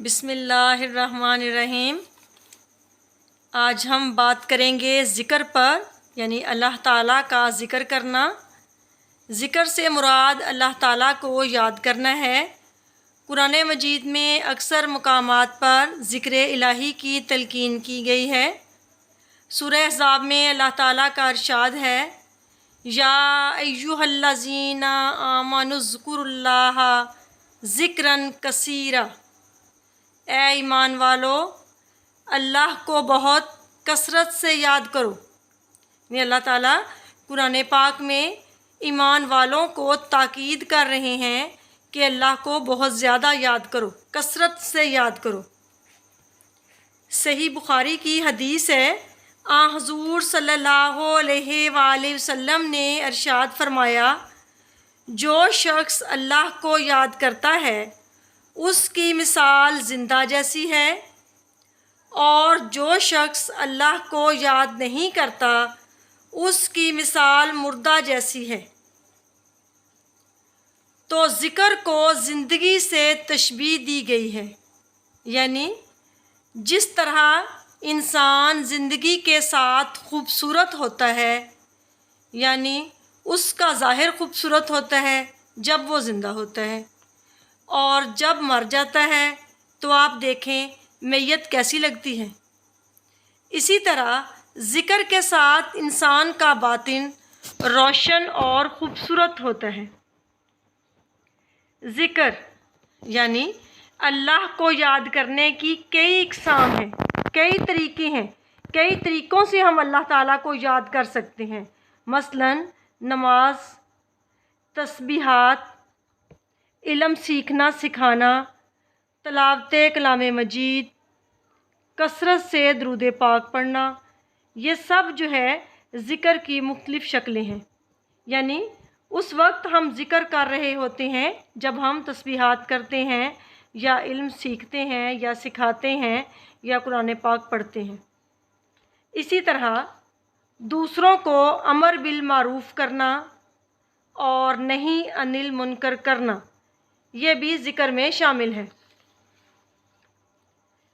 بسم اللہ الرحمن الرحیم۔ آج ہم بات کریں گے ذکر پر، یعنی اللہ تعالیٰ کا ذکر کرنا۔ ذکر سے مراد اللہ تعالیٰ کو یاد کرنا ہے۔ قرآن مجید میں اکثر مقامات پر ذکر الہی کی تلقین کی گئی ہے۔ سورہ احزاب میں اللہ تعالیٰ کا ارشاد ہے، یا ایھا الذین آمنوا اذکروا اللہ ذکراً کثیرا، اے ایمان والو اللہ کو بہت کثرت سے یاد کرو۔ یعنی اللہ تعالیٰ قرآن پاک میں ایمان والوں کو تاکید کر رہے ہیں کہ اللہ کو بہت زیادہ یاد کرو، کثرت سے یاد کرو۔ صحیح بخاری کی حدیث ہے، حضور صلی اللہ علیہ وآلہ وسلم نے ارشاد فرمایا، جو شخص اللہ کو یاد کرتا ہے اس کی مثال زندہ جیسی ہے، اور جو شخص اللہ کو یاد نہیں کرتا اس کی مثال مردہ جیسی ہے۔ تو ذکر کو زندگی سے تشبیہ دی گئی ہے، یعنی جس طرح انسان زندگی کے ساتھ خوبصورت ہوتا ہے، یعنی اس کا ظاہر خوبصورت ہوتا ہے جب وہ زندہ ہوتا ہے، اور جب مر جاتا ہے تو آپ دیکھیں میت کیسی لگتی ہے۔ اسی طرح ذکر کے ساتھ انسان کا باطن روشن اور خوبصورت ہوتا ہے۔ ذکر یعنی اللہ کو یاد کرنے کی کئی اقسام ہیں، کئی طریقے ہیں، کئی طریقوں سے ہم اللہ تعالیٰ کو یاد کر سکتے ہیں۔ مثلاً نماز، تسبیحات، علم سیکھنا سکھانا، تلاوت کلام مجید، کثرت سے درود پاک پڑھنا، یہ سب جو ہے ذکر کی مختلف شکلیں ہیں۔ یعنی اس وقت ہم ذکر کر رہے ہوتے ہیں جب ہم تسبیحات کرتے ہیں، یا علم سیکھتے ہیں، یا سکھاتے ہیں، یا قرآن پاک پڑھتے ہیں۔ اسی طرح دوسروں کو امر بالمعروف کرنا اور نہی عن المنکر کرنا، یہ بھی ذکر میں شامل ہے۔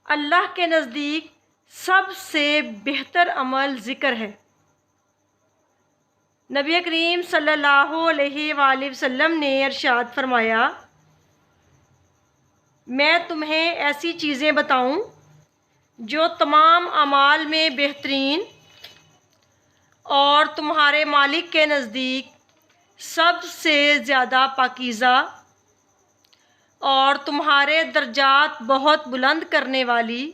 اللہ کے نزدیک سب سے بہتر عمل ذکر ہے۔ نبی کریم صلی اللہ علیہ وآلہ وسلم نے ارشاد فرمایا، میں تمہیں ایسی چیزیں بتاؤں جو تمام اعمال میں بہترین اور تمہارے مالک کے نزدیک سب سے زیادہ پاکیزہ اور تمہارے درجات بہت بلند کرنے والی،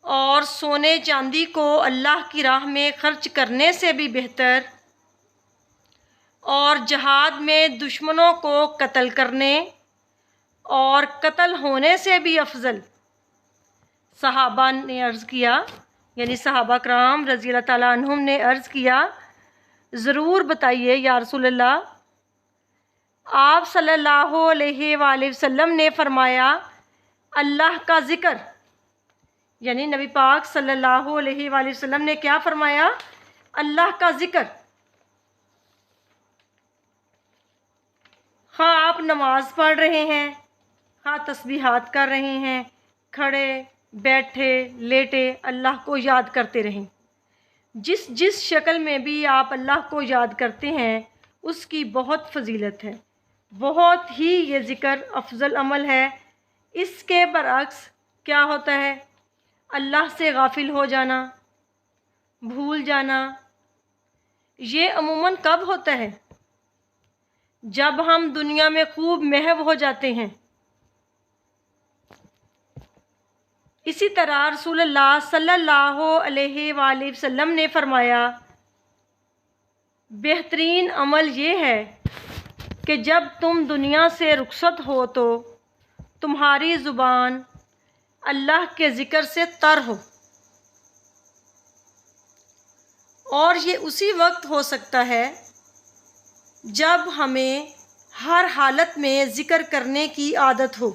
اور سونے چاندی کو اللہ کی راہ میں خرچ کرنے سے بھی بہتر، اور جہاد میں دشمنوں کو قتل کرنے اور قتل ہونے سے بھی افضل۔ صحابہ نے عرض کیا، یعنی صحابہ کرام رضی اللہ تعالیٰ عنہم نے عرض کیا، ضرور بتائیے یا رسول اللہ۔ آپ صلی اللہ علیہ وآلہ وسلم نے فرمایا، اللہ کا ذکر، یعنی نبی پاک صلی اللہ علیہ وآلہ وسلم نے کیا فرمایا؟ اللہ کا ذکر۔ ہاں آپ نماز پڑھ رہے ہیں، ہاں تسبیحات کر رہے ہیں، کھڑے بیٹھے لیٹے اللہ کو یاد کرتے رہیں۔ جس شکل میں بھی آپ اللہ کو یاد کرتے ہیں اس کی بہت فضیلت ہے، بہت ہی یہ ذکر افضل عمل ہے۔ اس کے برعکس کیا ہوتا ہے؟ اللہ سے غافل ہو جانا، بھول جانا۔ یہ عموماً کب ہوتا ہے؟ جب ہم دنیا میں خوب محو ہو جاتے ہیں۔ اسی طرح رسول اللہ صلی اللہ علیہ وآلہ وسلم نے فرمایا، بہترین عمل یہ ہے کہ جب تم دنیا سے رخصت ہو تو تمہاری زبان اللہ کے ذکر سے تر ہو، اور یہ اسی وقت ہو سکتا ہے جب ہمیں ہر حالت میں ذکر کرنے کی عادت ہو۔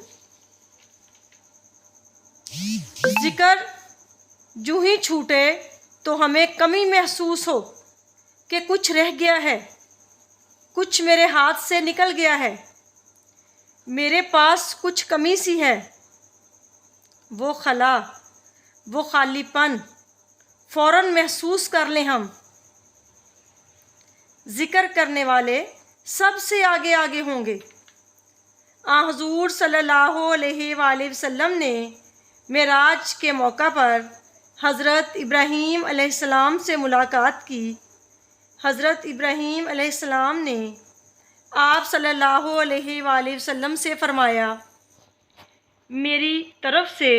ذکر جو ہی چھوٹے تو ہمیں کمی محسوس ہو کہ کچھ رہ گیا ہے، کچھ میرے ہاتھ سے نکل گیا ہے، میرے پاس کچھ کمی سی ہے، وہ خلا، وہ خالی پن فوراً محسوس کر لیں ہم۔ ذکر کرنے والے سب سے آگے آگے ہوں گے۔ حضور صلی اللہ علیہ وآلہ وسلم نے معراج کے موقع پر حضرت ابراہیم علیہ السلام سے ملاقات کی۔ حضرت ابراہیم علیہ السلام نے آپ صلی اللہ علیہ وآلہ وسلم سے فرمایا، میری طرف سے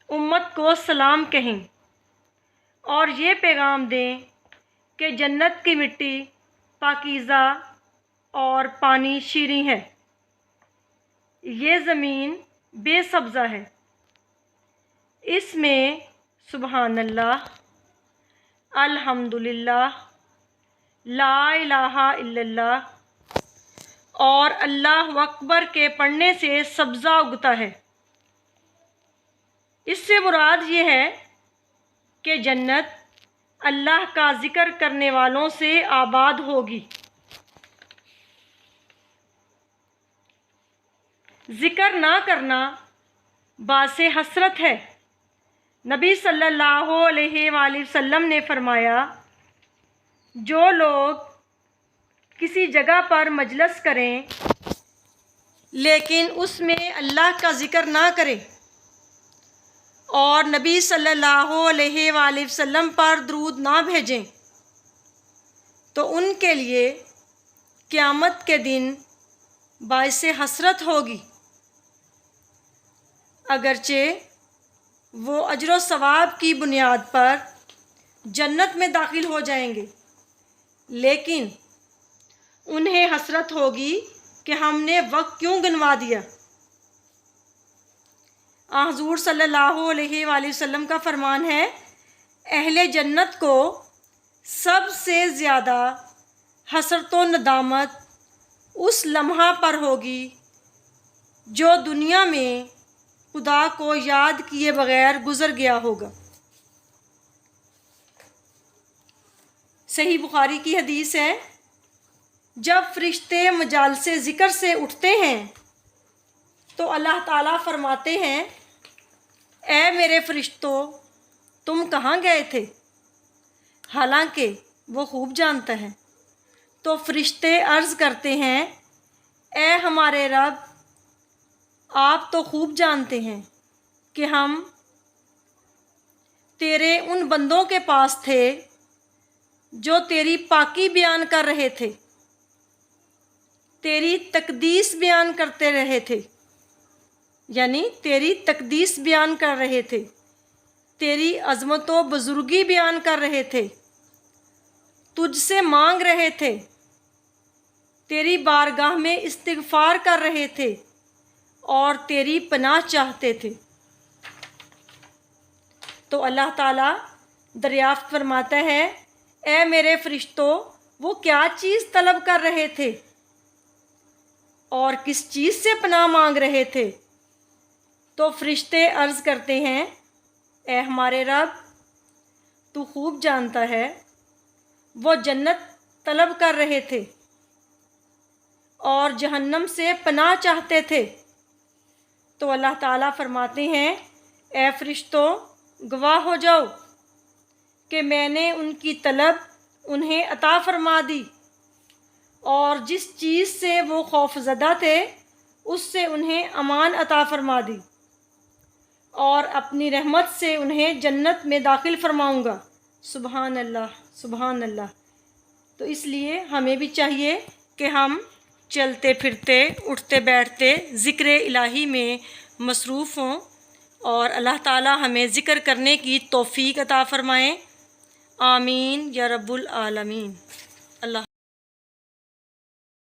امت کو سلام کہیں اور یہ پیغام دیں کہ جنت کی مٹی پاکیزہ اور پانی شیریں ہے، یہ زمین بے سبزہ ہے، اس میں سبحان اللہ، الحمدللہ، لا الہ الا اللہ اور اللہ اکبر کے پڑھنے سے سبزہ اگتا ہے۔ اس سے مراد یہ ہے کہ جنت اللہ کا ذکر کرنے والوں سے آباد ہوگی۔ ذکر نہ کرنا باعث حسرت ہے۔ نبی صلی اللہ علیہ وآلہ وسلم نے فرمایا، جو لوگ کسی جگہ پر مجلس کریں لیکن اس میں اللہ کا ذکر نہ کریں اور نبی صلی اللہ علیہ وآلہ وسلم پر درود نہ بھیجیں تو ان کے لیے قیامت کے دن باعث حسرت ہوگی۔ اگرچہ وہ اجر و ثواب کی بنیاد پر جنت میں داخل ہو جائیں گے، لیکن انہیں حسرت ہوگی کہ ہم نے وقت کیوں گنوا دیا۔ حضور صلی اللہ علیہ وآلہ وسلم کا فرمان ہے، اہل جنت کو سب سے زیادہ حسرت و ندامت اس لمحہ پر ہوگی جو دنیا میں خدا کو یاد کیے بغیر گزر گیا ہوگا۔ صحیح بخاری کی حدیث ہے، جب فرشتے مجالس ذکر سے اٹھتے ہیں تو اللہ تعالیٰ فرماتے ہیں، اے میرے فرشتوں، تم کہاں گئے تھے؟ حالانکہ وہ خوب جانتا ہے۔ تو فرشتے عرض کرتے ہیں، اے ہمارے رب، آپ تو خوب جانتے ہیں کہ ہم تیرے ان بندوں کے پاس تھے جو تیری پاکی بیان کر رہے تھے، تیری تقدیس بیان کرتے رہے تھے، یعنی تیری تقدیس بیان کر رہے تھے، تیری عظمت و بزرگی بیان کر رہے تھے، تجھ سے مانگ رہے تھے، تیری بارگاہ میں استغفار کر رہے تھے اور تیری پناہ چاہتے تھے۔ تو اللہ تعالیٰ دریافت فرماتا ہے، اے میرے فرشتوں، وہ کیا چیز طلب کر رہے تھے اور کس چیز سے پناہ مانگ رہے تھے؟ تو فرشتے عرض کرتے ہیں، اے ہمارے رب، تو خوب جانتا ہے، وہ جنت طلب کر رہے تھے اور جہنم سے پناہ چاہتے تھے۔ تو اللہ تعالیٰ فرماتے ہیں، اے فرشتوں، گواہ ہو جاؤ کہ میں نے ان کی طلب انہیں عطا فرما دی اور جس چیز سے وہ خوف زدہ تھے اس سے انہیں امان عطا فرما دی، اور اپنی رحمت سے انہیں جنت میں داخل فرماؤں گا۔ سبحان اللہ، سبحان اللہ۔ تو اس لیے ہمیں بھی چاہیے کہ ہم چلتے پھرتے، اٹھتے بیٹھتے ذکر الہی میں مصروف ہوں اور اللہ تعالی ہمیں ذکر کرنے کی توفیق عطا فرمائیں۔ آمین یا رب العالمین۔ اللہ